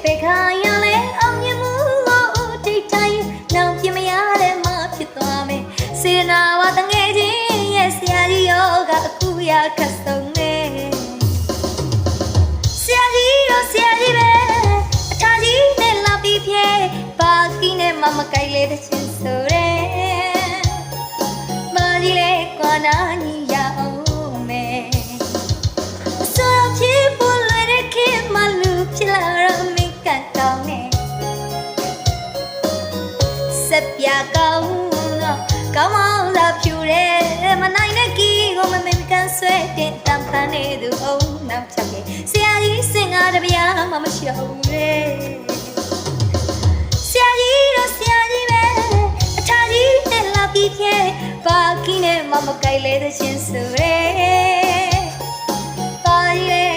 ပေခါရလဲအောင်မြင်မှုကိုတိတ်တိုင်းနောင်ပြမရတဲ့မဖြစ်သွားမယ်စေနာဝတငယ်ချင်းရဲ့ဆရာကြီးယောကအခုရခတ်ဆုံးနေဆရာကြီးရောဆရာကြီးပဲအထာကြီးနဲ့လာပြီးဖြဲပါကီနဲ့မမကိုက်လေတဲ့ချင်းဆိုတယ်မာကြီးလေကွာနာညီရအောင်မယ်ဆိုဖြစ်ပေါ်လွယ်တဲ့ခေတ်မှလူဖြစ်လာတော့မင်းကန်တောင်းနေစက်ပြကောင်းတော့ကောင်းမောင်သာဖြူတယ်မနိုင်တဲ့ကီကိုမမင်းကန်ဆွဲတဲ့တမ်းဖန်နေသူအောင်နောက်ချက်ပဲဆရာကြီးစင်ကားတပြားမှမရှောင်ရဲ့ဆရာကြီးတော့ဆရာကြီးပဲအထာကြီးနဲ့လာပြီးဖြဲပါကီနဲ့မမကိုက်လေတဲ့ချင်းဆိုရဲပါရဲ့